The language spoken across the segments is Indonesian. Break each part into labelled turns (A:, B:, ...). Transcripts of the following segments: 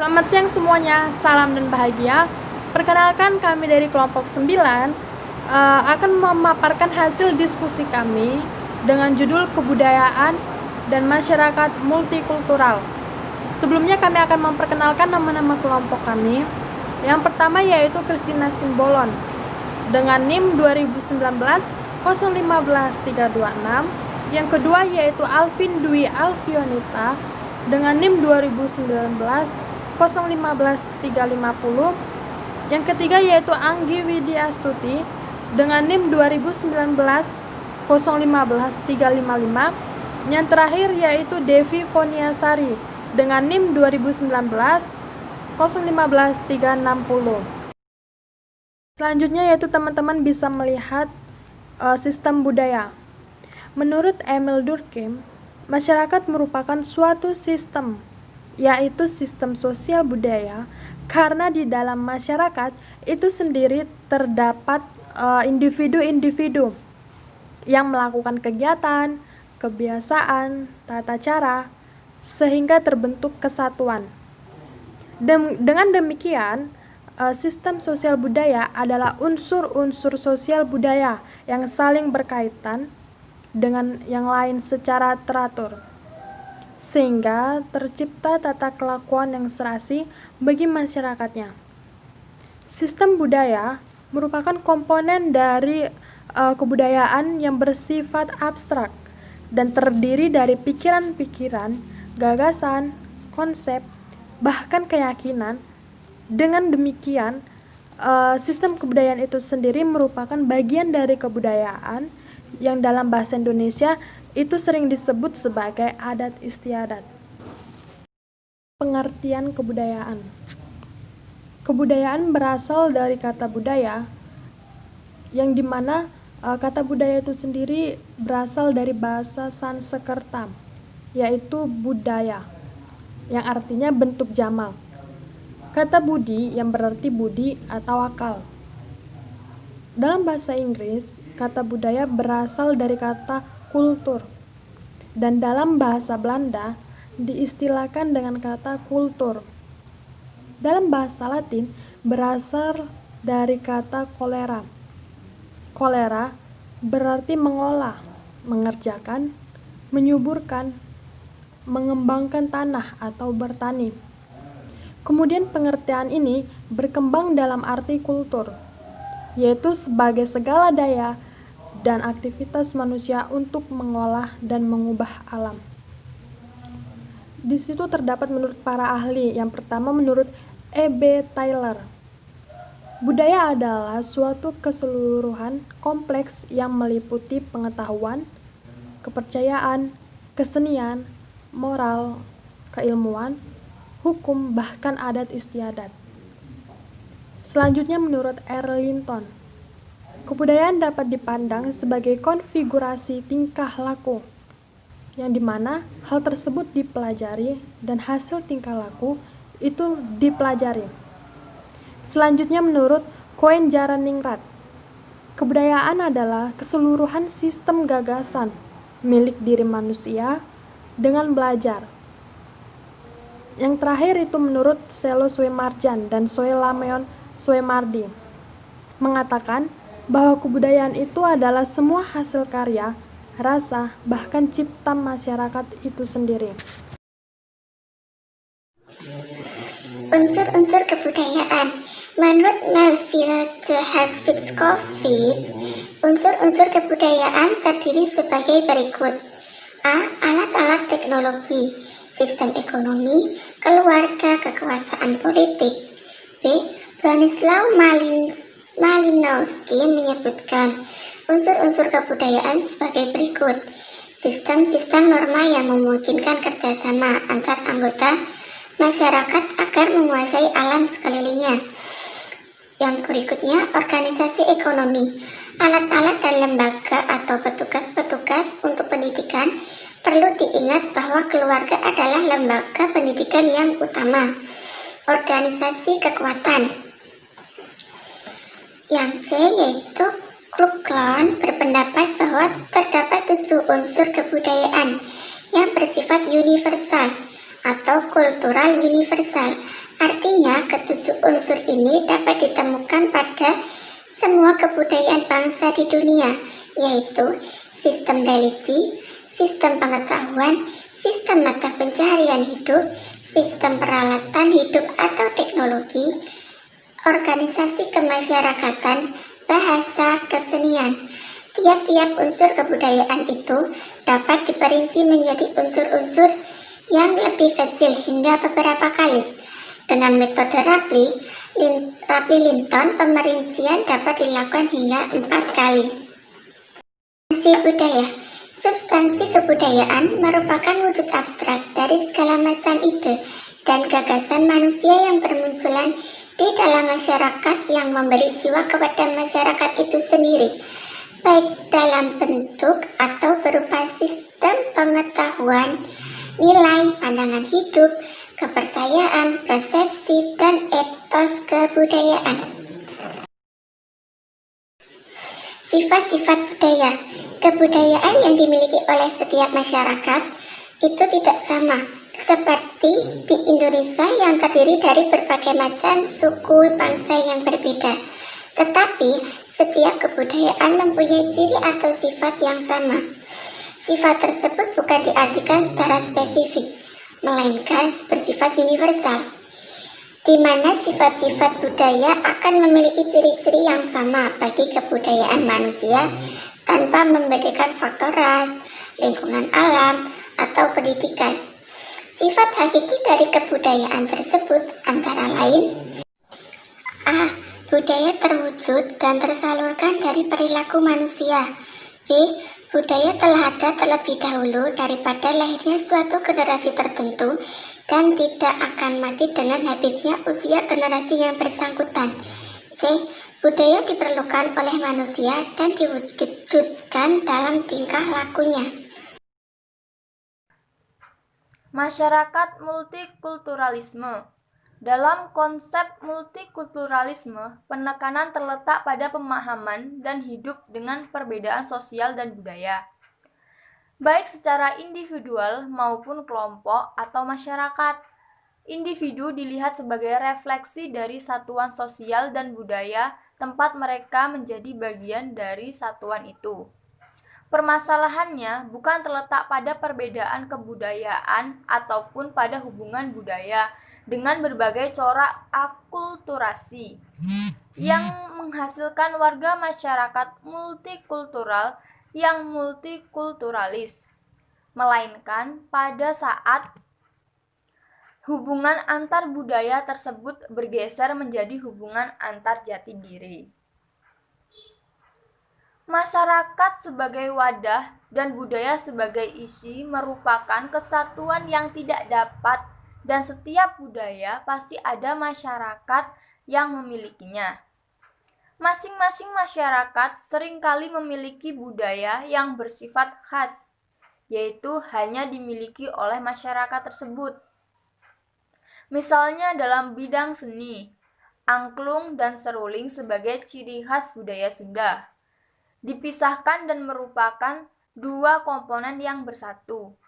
A: Selamat siang semuanya, salam dan bahagia. Perkenalkan kami dari kelompok 9 akan memaparkan hasil diskusi kami dengan judul Kebudayaan dan Masyarakat Multikultural. Sebelumnya kami akan memperkenalkan nama-nama kelompok kami. Yang pertama yaitu Christina Simbolon dengan NIM 2019 015326. Yang kedua yaitu Alvin Dwi Alfionita dengan NIM 2019 015350. Yang ketiga yaitu Anggi Widyastuti dengan NIM 2019 015355. Yang terakhir yaitu Devi Poniasari dengan NIM 2019 015360. Selanjutnya yaitu teman-teman bisa melihat sistem budaya. Menurut Emil Durkheim, masyarakat merupakan suatu sistem, yaitu sistem sosial budaya, karena di dalam masyarakat itu sendiri terdapat individu-individu yang melakukan kegiatan, kebiasaan, tata cara, sehingga terbentuk kesatuan. Dengan demikian, sistem sosial budaya adalah unsur-unsur sosial budaya yang saling berkaitan dengan yang lain secara teratur, sehingga tercipta tata kelakuan yang serasi bagi masyarakatnya. Sistem budaya merupakan komponen dari kebudayaan yang bersifat abstrak dan terdiri dari pikiran-pikiran, gagasan, konsep, bahkan keyakinan. Dengan demikian, sistem kebudayaan itu sendiri merupakan bagian dari kebudayaan yang dalam bahasa Indonesia itu sering disebut sebagai adat istiadat. Pengertian kebudayaan. Kebudayaan berasal dari kata budaya, yang dimana kata budaya itu sendiri berasal dari bahasa Sanskerta, yaitu budaya, yang artinya bentuk jamak. Kata budi yang berarti budi atau akal. Dalam bahasa Inggris, kata budaya berasal dari kata kultur, dan dalam bahasa Belanda diistilahkan dengan kata kultur. Dalam bahasa Latin berasal dari kata kolera. Kolera berarti mengolah, mengerjakan, menyuburkan, mengembangkan tanah atau bertani. Kemudian pengertian ini berkembang dalam arti kultur, yaitu sebagai segala daya dan aktivitas manusia untuk mengolah dan mengubah alam. Di situ terdapat menurut para ahli. Yang pertama menurut E.B. Taylor, budaya adalah suatu keseluruhan kompleks yang meliputi pengetahuan, kepercayaan, kesenian, moral, keilmuan, hukum, bahkan adat istiadat. Selanjutnya menurut Earlington, kebudayaan dapat dipandang sebagai konfigurasi tingkah laku, yang dimana hal tersebut dipelajari dan hasil tingkah laku itu dipelajari. Selanjutnya menurut Koen-Jaraningrat, kebudayaan adalah keseluruhan sistem gagasan milik diri manusia dengan belajar. Yang terakhir itu menurut Selo Suemarjan dan Soelameon Suemardi, mengatakan bahwa kebudayaan itu adalah semua hasil karya, rasa, bahkan cipta masyarakat itu sendiri.
B: Unsur-unsur kebudayaan. Menurut Melville de Helvitz-Kovics, unsur-unsur kebudayaan terdiri sebagai berikut. A. Alat-alat teknologi, sistem ekonomi, keluarga, kekuasaan politik. B. Bronislaw Malinowski menyebutkan unsur-unsur kebudayaan sebagai berikut. Sistem-sistem norma yang memungkinkan kerjasama antar anggota masyarakat agar menguasai alam sekelilingnya. Yang berikutnya, organisasi ekonomi. Alat-alat dan lembaga atau petugas-petugas untuk pendidikan. Perlu diingat bahwa keluarga adalah lembaga pendidikan yang utama. Organisasi kekuatan. Yang C yaitu Kluckland berpendapat bahwa terdapat 7 unsur kebudayaan yang bersifat universal atau kultural universal. Artinya, ketujuh unsur ini dapat ditemukan pada semua kebudayaan bangsa di dunia, yaitu sistem religi, sistem pengetahuan, sistem mata pencaharian hidup, sistem peralatan hidup atau teknologi, organisasi kemasyarakatan, bahasa, kesenian. Tiap-tiap unsur kebudayaan itu dapat diperinci menjadi unsur-unsur yang lebih kecil hingga beberapa kali. Dengan metode Rapley-Linton, pemerincian dapat dilakukan hingga 4 kali. Substansi budaya. Substansi kebudayaan merupakan wujud abstrak dari segala macam ide dan gagasan manusia yang bermunculan di dalam masyarakat yang memberi jiwa kepada masyarakat itu sendiri, baik dalam bentuk atau berupa sistem pengetahuan, nilai, pandangan hidup, kepercayaan, persepsi, dan etos kebudayaan. Sifat-sifat budaya. Kebudayaan yang dimiliki oleh setiap masyarakat itu tidak sama, seperti di Indonesia yang terdiri dari berbagai macam suku bangsa yang berbeda. Tetapi, setiap kebudayaan mempunyai ciri atau sifat yang sama. Sifat tersebut bukan diartikan secara spesifik, melainkan bersifat universal, di mana sifat-sifat budaya akan memiliki ciri-ciri yang sama bagi kebudayaan manusia tanpa membedakan faktor ras, lingkungan alam, atau pendidikan. Sifat hakiki dari kebudayaan tersebut antara lain: A. Budaya terwujud dan tersalurkan dari perilaku manusia. B. Budaya telah ada terlebih dahulu daripada lahirnya suatu generasi tertentu dan tidak akan mati dengan habisnya usia generasi yang bersangkutan. C. Budaya diperlukan oleh manusia dan diwujudkan dalam tingkah lakunya.
C: Masyarakat multikulturalisme. Dalam konsep multikulturalisme, penekanan terletak pada pemahaman dan hidup dengan perbedaan sosial dan budaya, baik secara individual maupun kelompok atau masyarakat. Individu dilihat sebagai refleksi dari satuan sosial dan budaya tempat mereka menjadi bagian dari satuan itu. Permasalahannya bukan terletak pada perbedaan kebudayaan ataupun pada hubungan budaya dengan berbagai corak akulturasi yang menghasilkan warga masyarakat multikultural yang multikulturalis, melainkan pada saat hubungan antar budaya tersebut bergeser menjadi hubungan antar jati diri. Masyarakat sebagai wadah dan budaya sebagai isi merupakan kesatuan yang tidak dapat, dan setiap budaya pasti ada masyarakat yang memilikinya. Masing-masing masyarakat seringkali memiliki budaya yang bersifat khas, yaitu hanya dimiliki oleh masyarakat tersebut. Misalnya dalam bidang seni, angklung dan seruling sebagai ciri khas budaya Sunda dipisahkan dan merupakan dua komponen yang bersatu.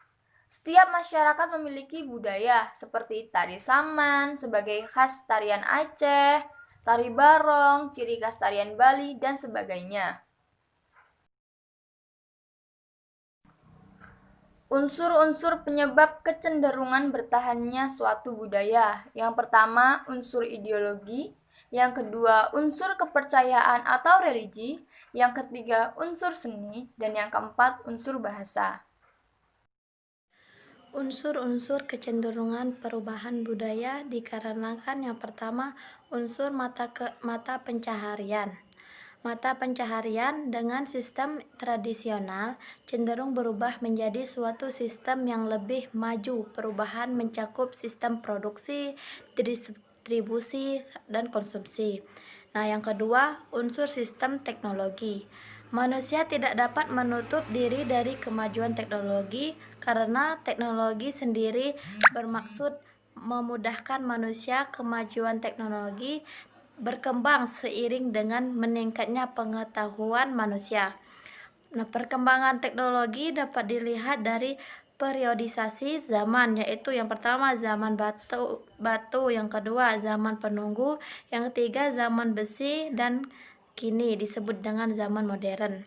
C: Setiap masyarakat memiliki budaya seperti tari saman sebagai khas tarian Aceh, tari barong, ciri khas tarian Bali, dan sebagainya. Unsur-unsur penyebab kecenderungan bertahannya suatu budaya. Yang pertama, unsur ideologi. Yang kedua, unsur kepercayaan atau religi. Yang ketiga, unsur seni. Dan yang keempat, unsur bahasa.
D: Unsur-unsur kecenderungan perubahan budaya dikarenakan yang pertama, unsur mata pencaharian. Mata pencaharian dengan sistem tradisional cenderung berubah menjadi suatu sistem yang lebih maju. Perubahan mencakup sistem produksi, distribusi, dan konsumsi. Nah, yang kedua, unsur sistem teknologi. Manusia tidak dapat menutup diri dari kemajuan teknologi karena teknologi sendiri bermaksud memudahkan manusia. Kemajuan teknologi berkembang seiring dengan meningkatnya pengetahuan manusia. Nah, perkembangan teknologi dapat dilihat dari periodisasi zaman, yaitu yang pertama zaman batu, yang kedua zaman penunggu, yang ketiga zaman besi, dan kini disebut dengan zaman modern.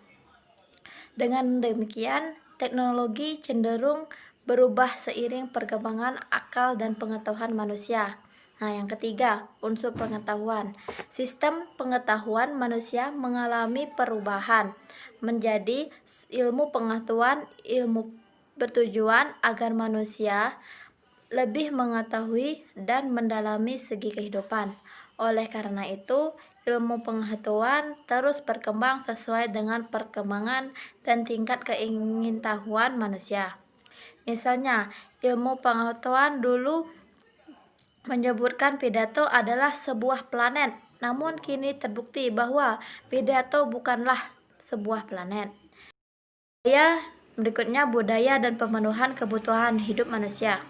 D: Dengan demikian, teknologi cenderung berubah seiring perkembangan akal dan pengetahuan manusia. Nah, yang ketiga, unsur pengetahuan. Sistem pengetahuan manusia mengalami perubahan menjadi ilmu pengetahuan, ilmu bertujuan agar manusia lebih mengetahui dan mendalami segi kehidupan. Oleh karena itu, ilmu pengetahuan terus berkembang sesuai dengan perkembangan dan tingkat keingintahuan manusia. Misalnya, ilmu pengetahuan dulu menyebutkan pidato adalah sebuah planet, namun kini terbukti bahwa pidato bukanlah sebuah planet. Berikutnya, budaya dan pemenuhan kebutuhan hidup manusia.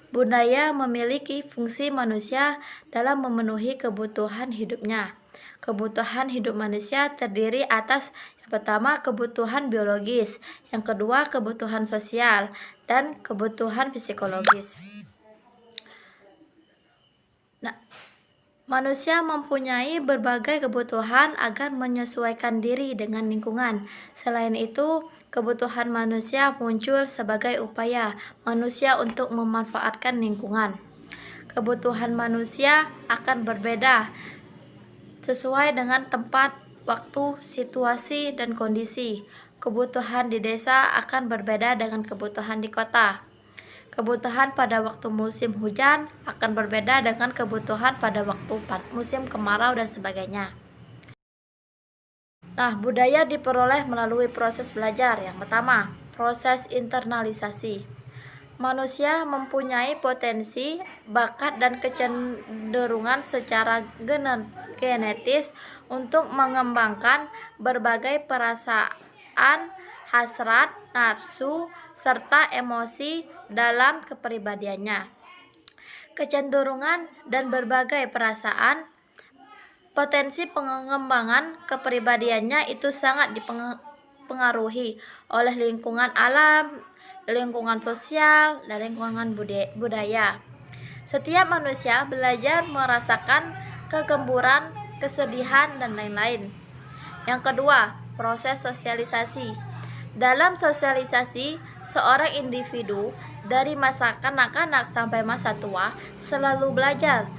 D: Budaya memiliki fungsi manusia dalam memenuhi kebutuhan hidupnya. Kebutuhan hidup manusia terdiri atas yang pertama kebutuhan biologis, yang kedua kebutuhan sosial, dan kebutuhan psikologis. Nah, manusia mempunyai berbagai kebutuhan agar menyesuaikan diri dengan lingkungan. Selain itu, kebutuhan manusia muncul sebagai upaya manusia untuk memanfaatkan lingkungan. Kebutuhan manusia akan berbeda sesuai dengan tempat, waktu, situasi, dan kondisi. Kebutuhan di desa akan berbeda dengan kebutuhan di kota. Kebutuhan pada waktu musim hujan akan berbeda dengan kebutuhan pada waktu musim kemarau dan sebagainya. Nah, budaya diperoleh melalui proses belajar. Yang pertama, proses internalisasi. Manusia mempunyai potensi, bakat, dan kecenderungan secara genetis untuk mengembangkan berbagai perasaan, hasrat, nafsu, serta emosi dalam kepribadiannya. Kecenderungan dan berbagai perasaan, potensi pengembangan kepribadiannya itu sangat dipengaruhi oleh lingkungan alam, lingkungan sosial, dan lingkungan budaya. Setiap manusia belajar merasakan kegemburan, kesedihan, dan lain-lain. Yang kedua, proses sosialisasi. Dalam sosialisasi, seorang individu dari masa kanak-kanak sampai masa tua selalu belajar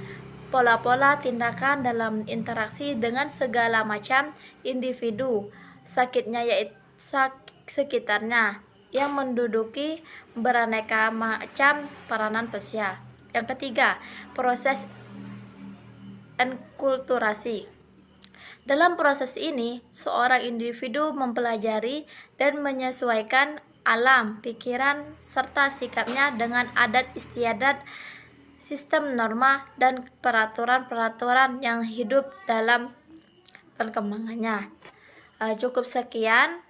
D: pola-pola tindakan dalam interaksi dengan segala macam individu sekitarnya yang menduduki beraneka macam peranan sosial. Yang ketiga, proses enkulturasi. Dalam proses ini, seorang individu mempelajari dan menyesuaikan alam, pikiran, serta sikapnya dengan adat istiadat, sistem norma, dan peraturan-peraturan yang hidup dalam perkembangannya. Cukup sekian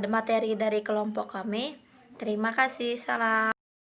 D: materi dari kelompok kami. Terima kasih. Salam.